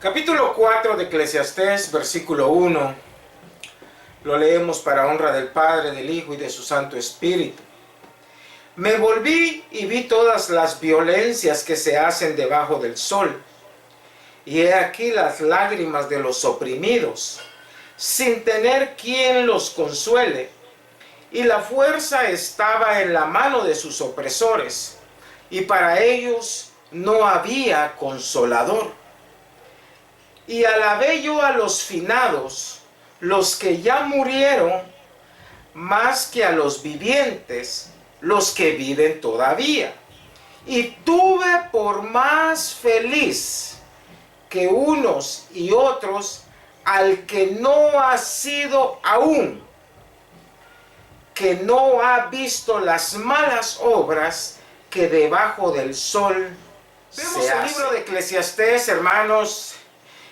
Capítulo 4 de Eclesiastés, versículo 1. Lo leemos para honra del Padre, del Hijo y de su Santo Espíritu. Me volví y vi todas las violencias que se hacen debajo del sol. Y he aquí las lágrimas de los oprimidos, sin tener quien los consuele. Y la fuerza estaba en la mano de sus opresores, y para ellos no había consolador. Y alabé yo a los finados, los que ya murieron, más que a los vivientes, los que viven todavía. Y tuve por más feliz que unos y otros al que no ha sido aún, que no ha visto las malas obras que debajo del sol vemos el libro de Eclesiastés, hermanos,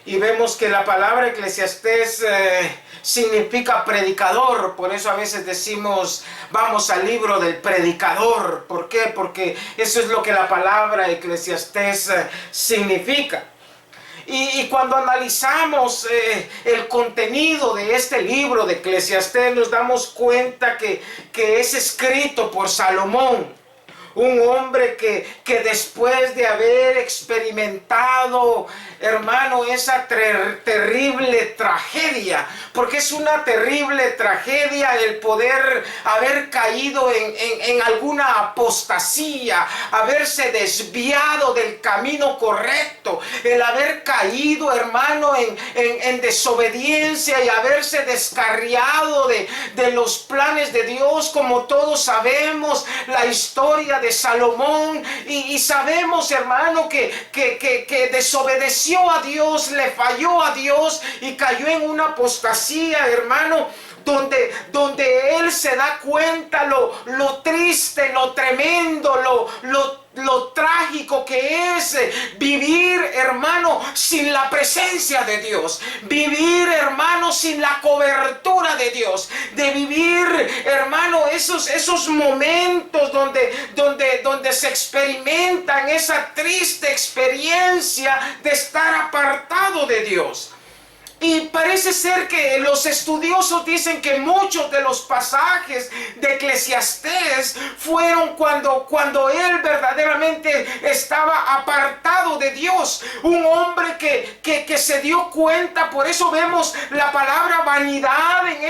y vemos que la palabra Eclesiastés significa predicador. Por eso a veces decimos, vamos al libro del predicador. ¿Por qué? Porque eso es lo que la palabra Eclesiastés significa. Y cuando analizamos el contenido de este libro de Eclesiastés, nos damos cuenta que es escrito por Salomón. Un hombre que después de haber experimentado, hermano, esa terrible tragedia, porque es una terrible tragedia el poder haber caído en alguna apostasía, haberse desviado del camino correcto, el haber caído, hermano, en desobediencia y haberse descarriado de los planes de Dios. Como todos sabemos la historia de Salomón y sabemos, hermano, que desobedeció a Dios, le falló a Dios y cayó en una apostasía, hermano, donde él se da cuenta lo triste, lo tremendo, lo trágico que es vivir, hermano, sin la presencia de Dios, vivir, hermano, sin la cobertura de Dios, de vivir, hermano, esos momentos donde se experimentan esa triste experiencia de estar apartado de Dios. Y parece ser que los estudiosos dicen que muchos de los pasajes de Eclesiastés fueron cuando él verdaderamente estaba apartado de Dios. Un hombre que se dio cuenta. Por eso vemos la palabra vanidad en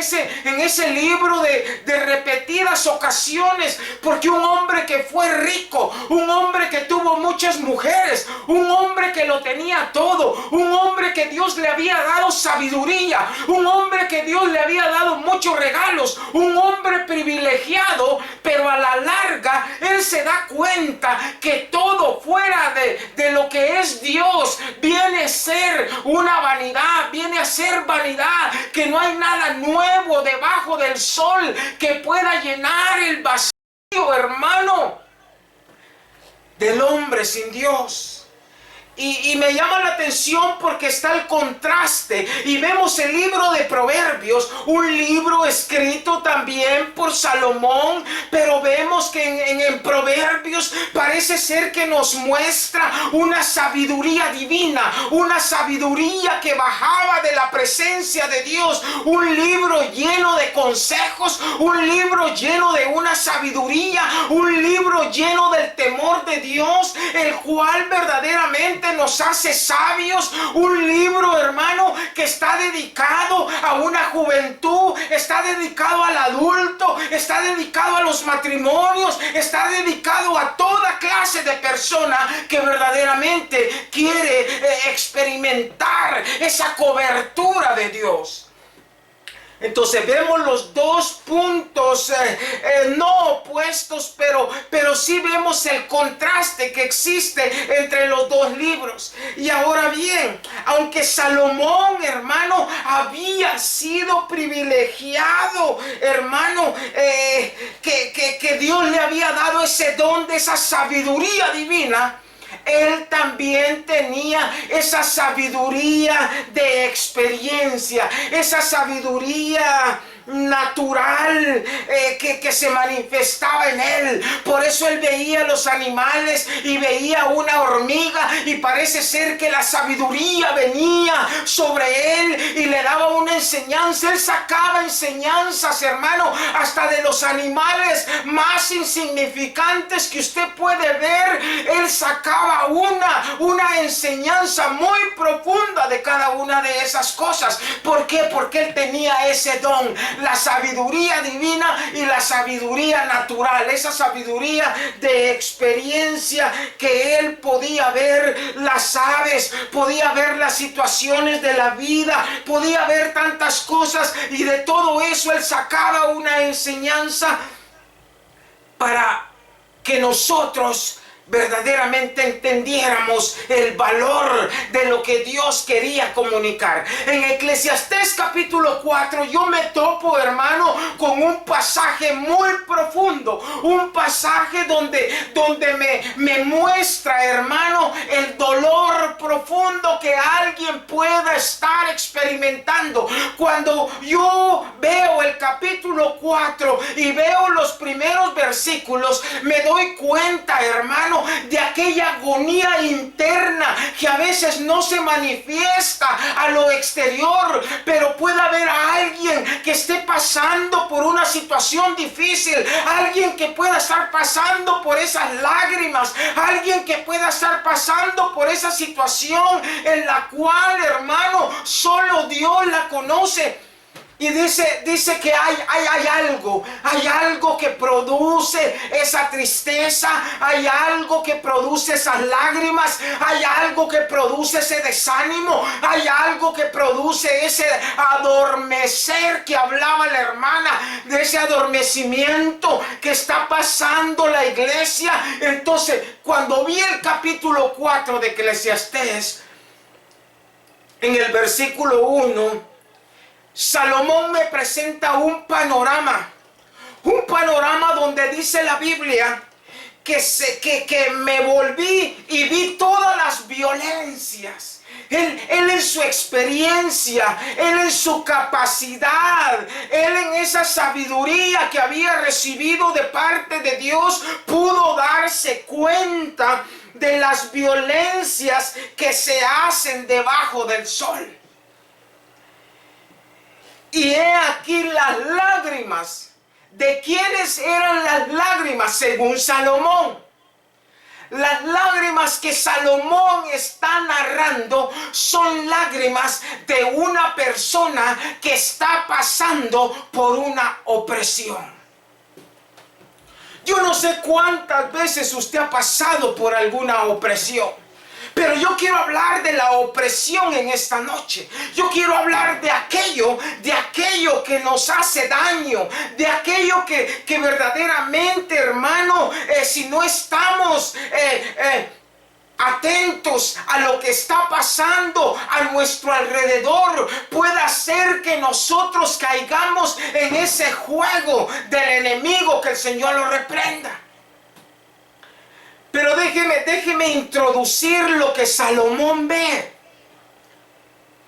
ese libro de repetidas ocasiones. Porque un hombre que fue rico, un hombre que tuvo muchas mujeres, un hombre que lo tenía todo, un hombre que Dios le había dado sabiduría, un hombre que Dios le había dado muchos regalos, un hombre privilegiado, pero a la larga él se da cuenta que todo fuera de lo que es Dios viene a ser una vanidad, viene a ser vanidad, que no hay nada nuevo debajo del sol que pueda llenar el vacío, hermano, del hombre sin Dios. Y me llama la atención porque está el contraste. Y vemos el libro de Proverbios, un libro escrito también por Salomón. Pero vemos que en Proverbios parece ser que nos muestra una sabiduría divina. Una sabiduría que bajaba de la presencia de Dios. Un libro lleno de consejos. Un libro lleno de una sabiduría. Un libro lleno del temor de Dios. El cual verdaderamente nos hace sabios. Un libro, hermano, que está dedicado a una juventud, está dedicado al adulto, está dedicado a los matrimonios, está dedicado a toda clase de persona que verdaderamente quiere experimentar esa cobertura de Dios. Entonces vemos los dos puntos no opuestos, pero sí vemos el contraste que existe entre los dos libros. Y ahora bien, aunque Salomón, hermano, había sido privilegiado, hermano, que Dios le había dado ese don de esa sabiduría divina, él también tenía esa sabiduría de experiencia, esa sabiduría natural que se manifestaba en él. Por eso él veía los animales y veía una hormiga, y parece ser que la sabiduría venía sobre él y le daba una enseñanza. Él sacaba enseñanzas, hermano, hasta de los animales más insignificantes que usted puede ver. Él sacaba una enseñanza muy profunda de cada una de esas cosas. ¿Por qué? Porque él tenía ese don, la sabiduría divina y la sabiduría natural, esa sabiduría de experiencia que él podía ver las aves, podía ver las situaciones de la vida, podía ver tantas cosas, y de todo eso él sacaba una enseñanza para que nosotros verdaderamente entendiéramos el valor de lo que Dios quería comunicar. En Eclesiastés capítulo 4 yo me topo, hermano, con un pasaje muy profundo, un pasaje donde me muestra, hermano, el dolor profundo que alguien pueda estar experimentando. Cuando yo veo el capítulo 4 y veo los primeros versículos, me doy cuenta, hermano, de aquella agonía interna que a veces no se manifiesta a lo exterior, pero puede haber a alguien que esté pasando por una situación difícil, alguien que pueda estar pasando por esas lágrimas, alguien que pueda estar pasando por esa situación en la cual, hermano, solo Dios la conoce. Y dice que hay algo que produce esa tristeza, hay algo que produce esas lágrimas, hay algo que produce ese desánimo, hay algo que produce ese adormecer que hablaba la hermana, de ese adormecimiento que está pasando la iglesia. Entonces, cuando vi el capítulo 4 de Eclesiastés, en el versículo 1, Salomón me presenta un panorama donde dice la Biblia que me volví y vi todas las violencias. Él en su experiencia, él en su capacidad, él en esa sabiduría que había recibido de parte de Dios, pudo darse cuenta de las violencias que se hacen debajo del sol. Y he aquí las lágrimas. ¿De quiénes eran las lágrimas según Salomón? Las lágrimas que Salomón está narrando son lágrimas de una persona que está pasando por una opresión. Yo no sé cuántas veces usted ha pasado por alguna opresión, pero yo quiero hablar de la opresión en esta noche. Yo quiero hablar de aquello que nos hace daño, de aquello que verdaderamente, hermano, si no estamos atentos a lo que está pasando a nuestro alrededor, puede hacer que nosotros caigamos en ese juego del enemigo. Que el Señor lo reprenda. Pero déjeme introducir lo que Salomón ve.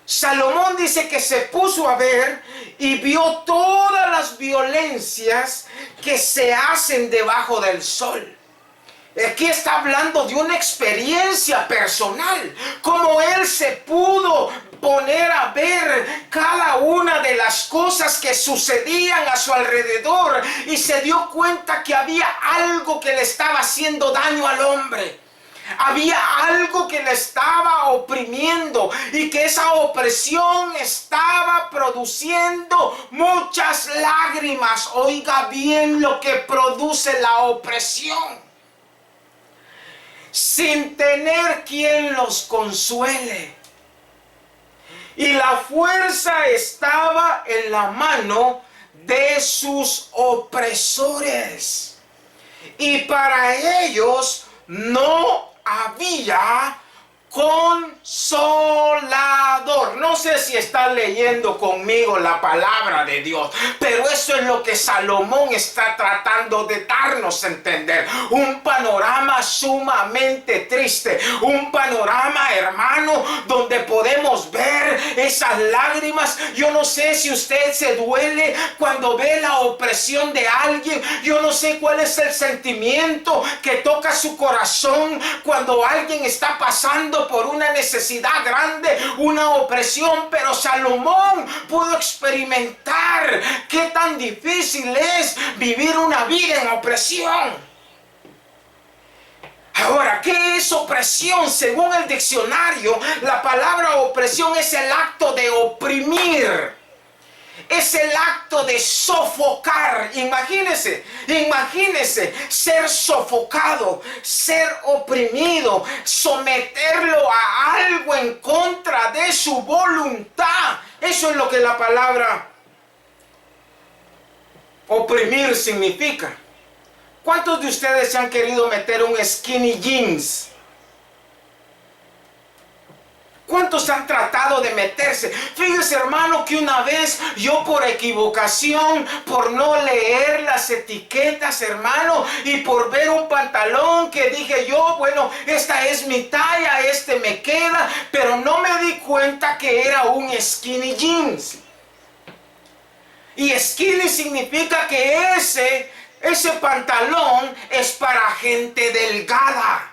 Salomón dice que se puso a ver y vio todas las violencias que se hacen debajo del sol. Aquí está hablando de una experiencia personal, como él se pudo poner a ver cada una de las cosas que sucedían a su alrededor y se dio cuenta que había algo que le estaba haciendo daño al hombre. Había algo que le estaba oprimiendo y que esa opresión estaba produciendo muchas lágrimas. Oiga bien lo que produce la opresión. Sin tener quien los consuele. Y la fuerza estaba en la mano de sus opresores. Y para ellos no había consolador. No sé si están leyendo conmigo la palabra de Dios, pero eso es lo que Salomón está tratando de darnos a entender. Un panorama sumamente triste, un panorama, hermano, donde podemos ver esas lágrimas. Yo no sé si usted se duele cuando ve la opresión de alguien. Yo no sé cuál es el sentimiento que toca su corazón cuando alguien está pasando por una necesidad grande, una opresión. Pero Salomón pudo experimentar qué tan difícil es vivir una vida en opresión. Ahora, ¿qué es opresión? Según el diccionario, la palabra opresión es el acto de oprimir. Es el acto de sofocar. Imagínese ser sofocado, ser oprimido, someterlo a algo en contra de su voluntad. Eso es lo que la palabra oprimir significa. ¿Cuántos de ustedes se han querido meter un skinny jeans? ¿Cuántos han tratado de meterse? Fíjese, hermano, que una vez yo por equivocación, por no leer las etiquetas, hermano, y por ver un pantalón que dije yo, bueno, esta es mi talla, este me queda, pero no me di cuenta que era un skinny jeans. Y skinny significa que ese pantalón es para gente delgada.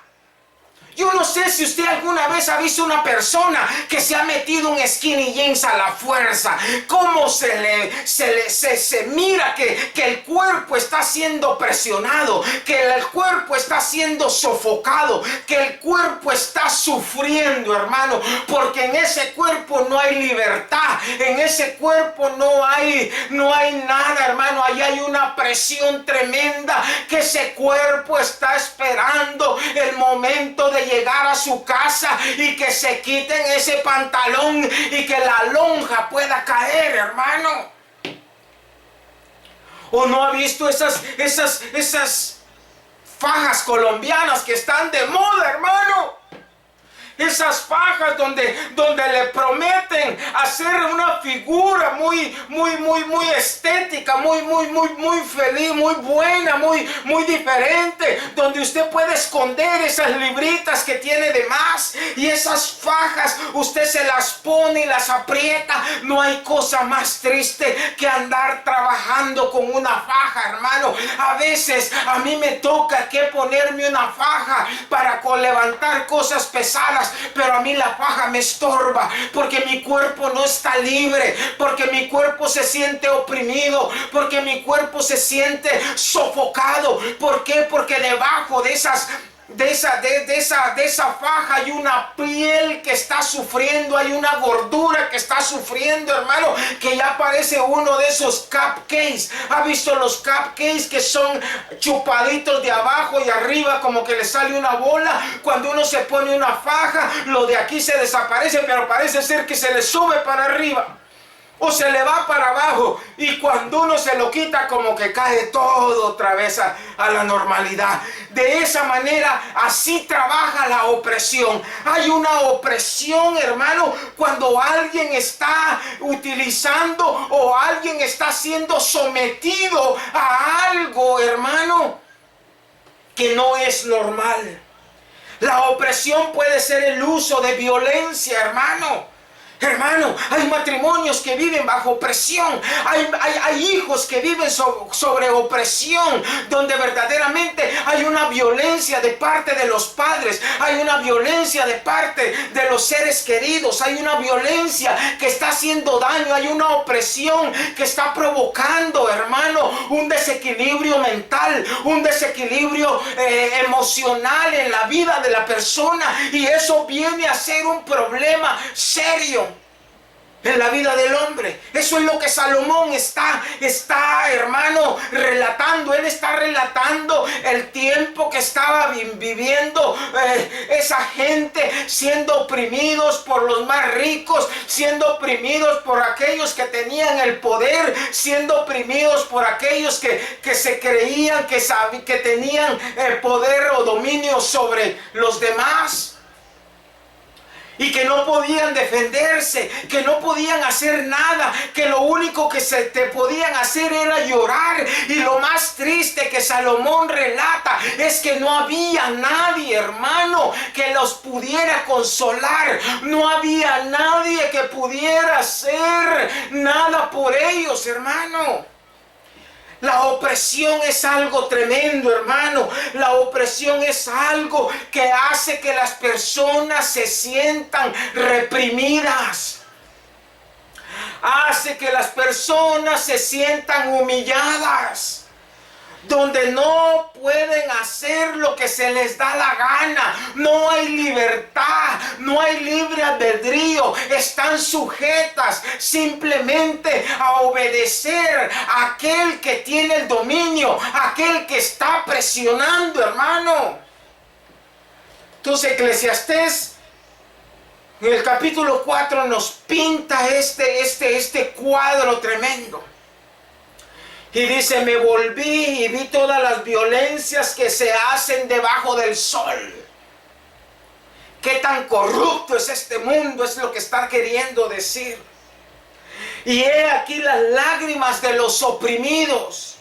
Yo no sé si usted alguna vez ha visto una persona que se ha metido un skinny jeans a la fuerza. Cómo se mira que el cuerpo está siendo presionado, que el cuerpo está siendo sofocado, que el cuerpo está sufriendo, hermano, porque en ese cuerpo no hay libertad, en ese cuerpo no hay nada, hermano. Ahí hay una presión tremenda, que ese cuerpo está esperando el momento de llegar a su casa y que se quiten ese pantalón y que la lonja pueda caer, hermano. ¿O no ha visto esas fajas colombianas que están de moda, hermano? Esas fajas donde le prometen hacer una figura muy estética, muy feliz, muy buena, muy diferente, donde usted puede esconder esas libritas que tiene de más, y esas fajas usted se las pone y las aprieta. No hay cosa más triste que andar trabajando con una faja, hermano. A veces a mí me toca que ponerme una faja para levantar cosas pesadas, pero a mí la faja me estorba, porque mi cuerpo no está libre, porque mi cuerpo se siente oprimido, porque mi cuerpo se siente sofocado. ¿Por qué? Porque debajo de esa faja hay una piel que está sufriendo, hay una gordura que está sufriendo, hermano, que ya parece uno de esos cupcakes. ¿Ha visto los cupcakes que son chupaditos de abajo y arriba, como que le sale una bola? Cuando uno se pone una faja, lo de aquí se desaparece, pero parece ser que se le sube para arriba o se le va para abajo, y cuando uno se lo quita, como que cae todo otra vez a la normalidad. De esa manera, así trabaja la opresión. Hay una opresión, hermano, cuando alguien está utilizando o alguien está siendo sometido a algo, hermano, que no es normal. La opresión puede ser el uso de violencia, hermano. Hermano, hay matrimonios que viven bajo opresión, hay hijos que viven sobre opresión, donde verdaderamente hay una violencia de parte de los padres, hay una violencia de parte de los seres queridos, hay una violencia que está haciendo daño, hay una opresión que está provocando, hermano, un desequilibrio mental, un desequilibrio emocional en la vida de la persona, y eso viene a ser un problema serio en la vida del hombre. Eso es lo que Salomón está, hermano, relatando. Él está relatando el tiempo que estaba viviendo esa gente, siendo oprimidos por los más ricos, siendo oprimidos por aquellos que tenían el poder, siendo oprimidos por aquellos que se creían que tenían poder o dominio sobre los demás. y que no podían defenderse, que no podían hacer nada, que lo único que se te podían hacer era llorar. Y lo más triste que Salomón relata es que no había nadie, hermano, que los pudiera consolar. No había nadie que pudiera hacer nada por ellos, hermano. La opresión es algo tremendo, hermano. La opresión es algo que hace que las personas se sientan reprimidas. Hace que las personas se sientan humilladas. Donde no pueden hacer lo que se les da la gana. No hay libertad, no hay libre albedrío. Están sujetas simplemente a obedecer a aquel que tiene el dominio, a aquel que está presionando, hermano. Entonces Eclesiastés en el capítulo 4 nos pinta este cuadro tremendo. Y dice, me volví y vi todas las violencias que se hacen debajo del sol. Qué tan corrupto es este mundo, es lo que está queriendo decir. Y he aquí las lágrimas de los oprimidos,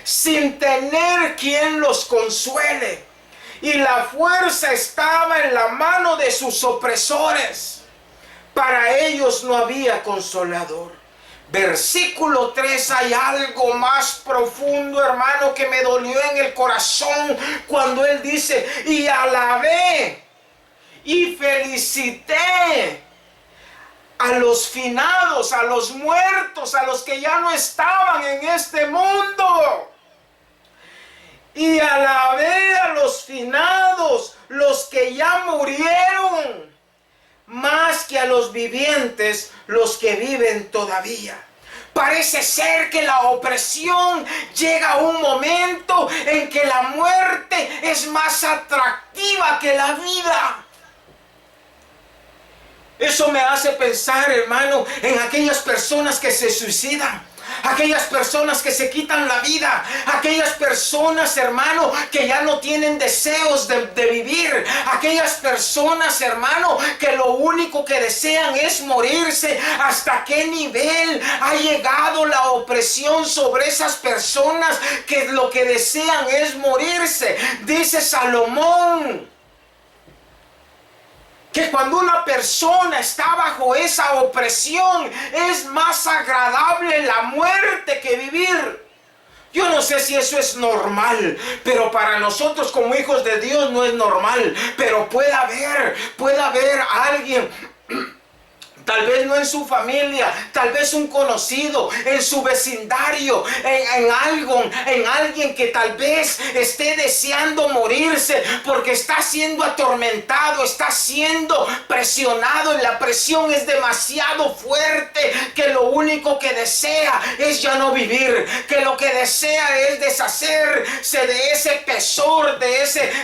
sin tener quien los consuele. Y la fuerza estaba en la mano de sus opresores. Para ellos no había consolador. Versículo 3, hay algo más profundo, hermano, que me dolió en el corazón cuando él dice, y alabé y felicité a los finados, a los muertos, a los que ya no estaban en este mundo. Y alabé a los finados, los que ya murieron, más que a los vivientes, los que viven todavía. Parece ser que la opresión llega a un momento en que la muerte es más atractiva que la vida. Eso me hace pensar, hermano, en aquellas personas que se suicidan. Aquellas personas que se quitan la vida, aquellas personas, hermano, que ya no tienen deseos de vivir, aquellas personas, hermano, que lo único que desean es morirse. ¿Hasta qué nivel ha llegado la opresión sobre esas personas que lo que desean es morirse? Dice Salomón que cuando una persona está bajo esa opresión es más agradable la muerte que vivir. Yo no sé si eso es normal, pero para nosotros como hijos de Dios no es normal. Pero puede haber alguien, tal vez no en su familia, tal vez un conocido, en su vecindario, en alguien que tal vez esté deseando morirse porque está siendo atormentado, está siendo presionado y la presión es demasiado fuerte, que lo único que desea es ya no vivir, que lo que desea es deshacerse de ese pesor, de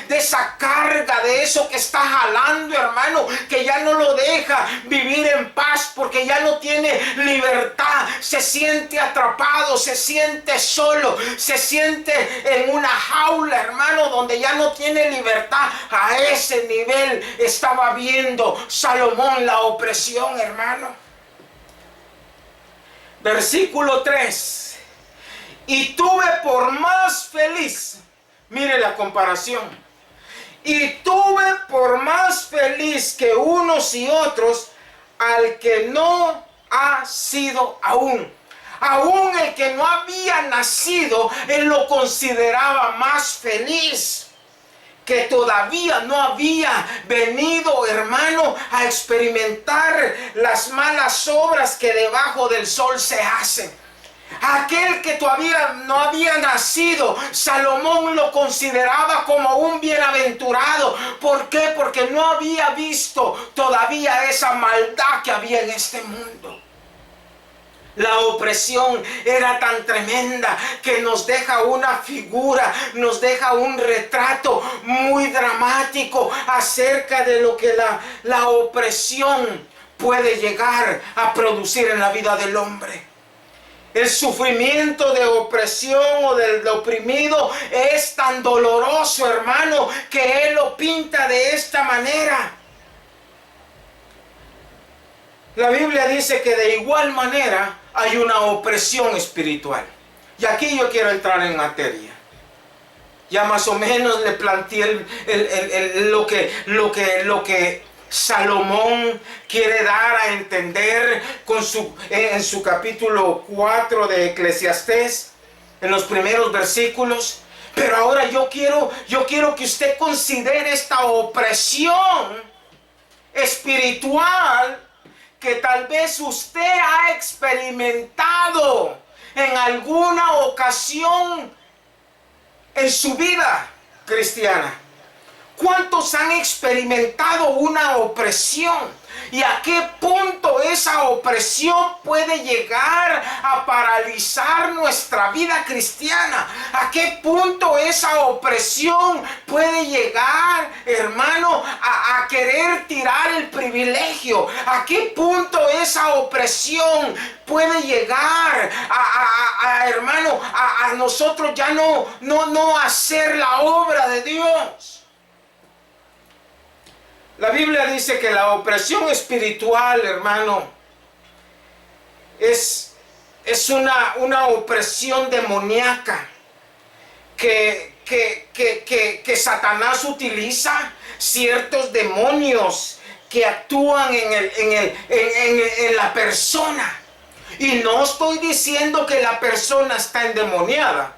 esa carga, de eso que está jalando, hermano, que ya no lo deja vivir en paz porque ya no tiene libertad, se siente atrapado, se siente solo, se siente en una jaula, hermano, donde ya no tiene libertad. A ese nivel estaba viendo Salomón la opresión, hermano. Versículo 3, y tuve por más feliz, mire la comparación, y tuve por más feliz que unos y otros al que no ha sido aún. Aún el que no había nacido, él lo consideraba más feliz. Que todavía no había venido, hermano, a experimentar las malas obras que debajo del sol se hacen. Aquel que todavía no había nacido, Salomón lo consideraba como un bienaventurado. ¿Por qué? Porque no había visto todavía esa maldad que había en este mundo. La opresión era tan tremenda que nos deja una figura, nos deja un retrato muy dramático acerca de lo que la opresión puede llegar a producir en la vida del hombre. El sufrimiento de opresión o del oprimido es tan doloroso, hermano, que él lo pinta de esta manera. La Biblia dice que de igual manera hay una opresión espiritual. Y aquí yo quiero entrar en materia. Ya más o menos le planteé lo que Salomón quiere dar a entender en su capítulo 4 de Eclesiastés, en los primeros versículos. Pero ahora yo quiero que usted considere esta opresión espiritual que tal vez usted ha experimentado en alguna ocasión en su vida cristiana. ¿Cuántos han experimentado una opresión? ¿Y a qué punto esa opresión puede llegar a paralizar nuestra vida cristiana? ¿A qué punto esa opresión puede llegar, hermano, a querer tirar el privilegio? ¿A qué punto esa opresión puede llegar hermano, a nosotros ya no hacer la obra de Dios? La Biblia dice que la opresión espiritual, hermano, es una opresión demoníaca que Satanás utiliza ciertos demonios que actúan en la persona. Y no estoy diciendo que la persona está endemoniada.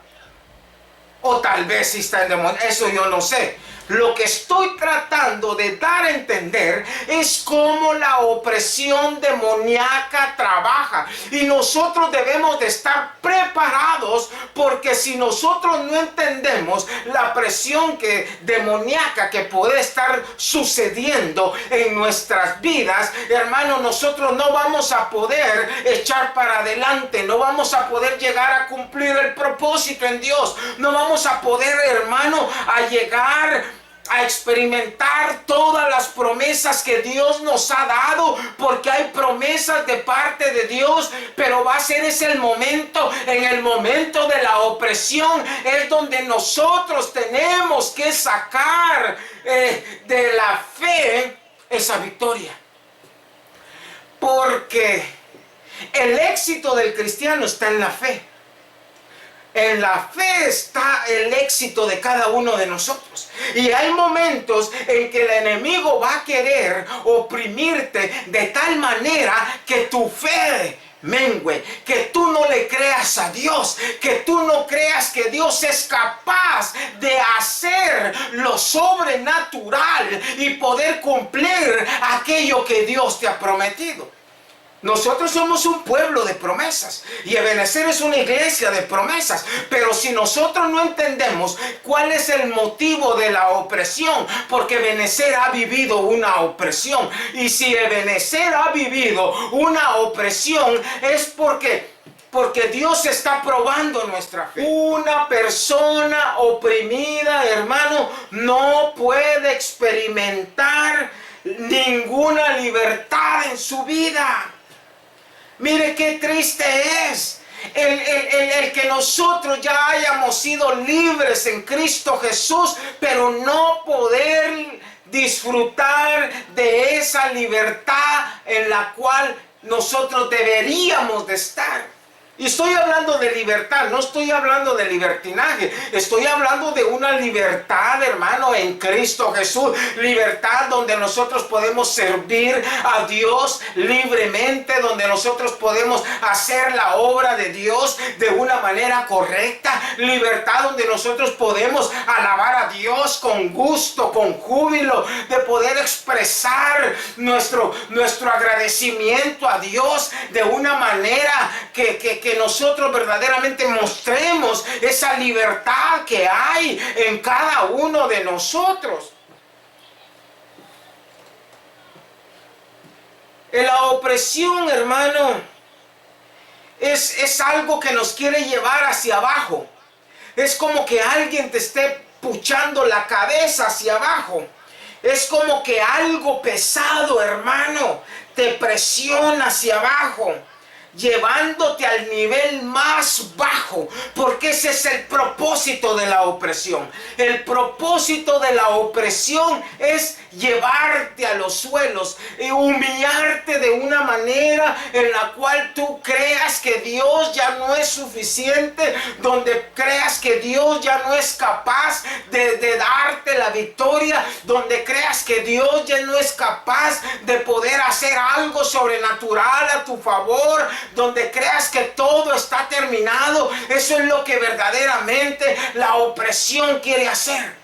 O tal vez sí está endemoniada, eso yo no sé. Lo que estoy tratando de dar a entender es cómo la opresión demoníaca trabaja. Y nosotros debemos de estar preparados, porque si nosotros no entendemos la presión demoníaca que puede estar sucediendo en nuestras vidas, hermano, nosotros no vamos a poder echar para adelante, no vamos a poder llegar a cumplir el propósito en Dios, no vamos a poder, hermano, a llegar a experimentar todas las promesas que Dios nos ha dado, porque hay promesas de parte de Dios, pero va a ser ese el momento, en el momento de la opresión, es donde nosotros tenemos que sacar de la fe esa victoria, porque el éxito del cristiano está en la fe. En la fe está el éxito de cada uno de nosotros. Y hay momentos en que el enemigo va a querer oprimirte de tal manera que tu fe mengüe, que tú no le creas a Dios, que tú no creas que Dios es capaz de hacer lo sobrenatural y poder cumplir aquello que Dios te ha prometido. Nosotros somos un pueblo de promesas y Ebenecer es una iglesia de promesas, pero si nosotros no entendemos cuál es el motivo de la opresión, porque Ebenecer ha vivido una opresión, y si Ebenecer ha vivido una opresión es porque Dios está probando nuestra fe. Una persona oprimida, hermano, no puede experimentar ninguna libertad en su vida. Mire qué triste es el que nosotros ya hayamos sido libres en Cristo Jesús, pero no poder disfrutar de esa libertad en la cual nosotros deberíamos de estar. Y estoy hablando de libertad, no estoy hablando de libertinaje, estoy hablando de una libertad, hermano, en Cristo Jesús. Libertad donde nosotros podemos servir a Dios libremente, donde nosotros podemos hacer la obra de Dios de una manera correcta. Libertad donde nosotros podemos alabar a Dios con gusto, con júbilo, de poder expresar nuestro agradecimiento a Dios de una manera que nosotros verdaderamente mostremos esa libertad que hay en cada uno de nosotros. La opresión, hermano, es algo que nos quiere llevar hacia abajo. Es como que alguien te esté puchando la cabeza hacia abajo. Es como que algo pesado, hermano, te presiona hacia abajo. llevándote al nivel más bajo, porque ese es el propósito de la opresión. El propósito de la opresión es llevarte a los suelos y humillarte de una manera en la cual tú creas que Dios ya no es suficiente, donde creas que Dios ya no es capaz de darte la victoria, donde creas que Dios ya no es capaz de poder hacer algo sobrenatural a tu favor, donde creas que todo está terminado. Eso es lo que verdaderamente la opresión quiere hacer.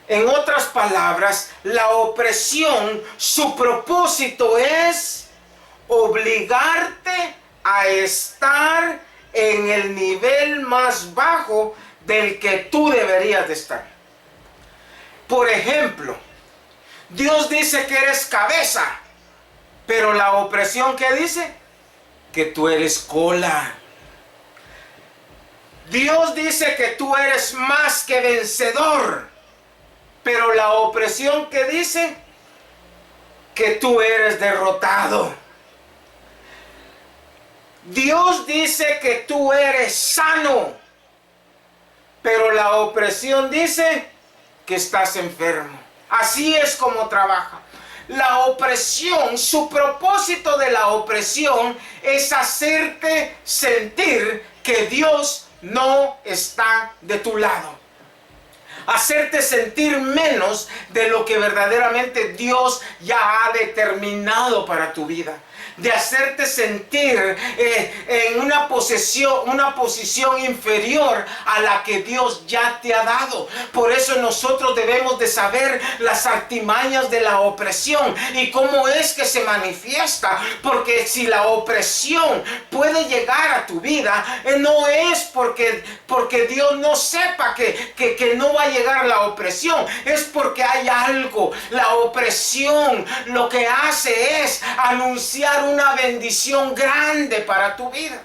En otras palabras, la opresión, su propósito es obligarte a estar en el nivel más bajo del que tú deberías de estar. Por ejemplo, Dios dice que eres cabeza, pero la opresión, ¿qué dice? Que tú eres cola. Dios dice que tú eres más que vencedor, pero la opresión, ¿qué dice? Que tú eres derrotado. Dios dice que tú eres sano, pero la opresión dice que estás enfermo. Así es como trabaja. La opresión, su propósito de la opresión es hacerte sentir que Dios no está de tu lado. Hacerte sentir menos de lo que verdaderamente Dios ya ha determinado para tu vida. De hacerte sentir en una posición inferior a la que Dios ya te ha dado. Por eso nosotros debemos de saber las artimañas de la opresión y cómo es que se manifiesta. Porque si la opresión puede llegar a tu vida, no es porque Dios no sepa que no va a llegar la opresión. Es porque hay algo. La opresión lo que hace es anunciar una bendición grande para tu vida.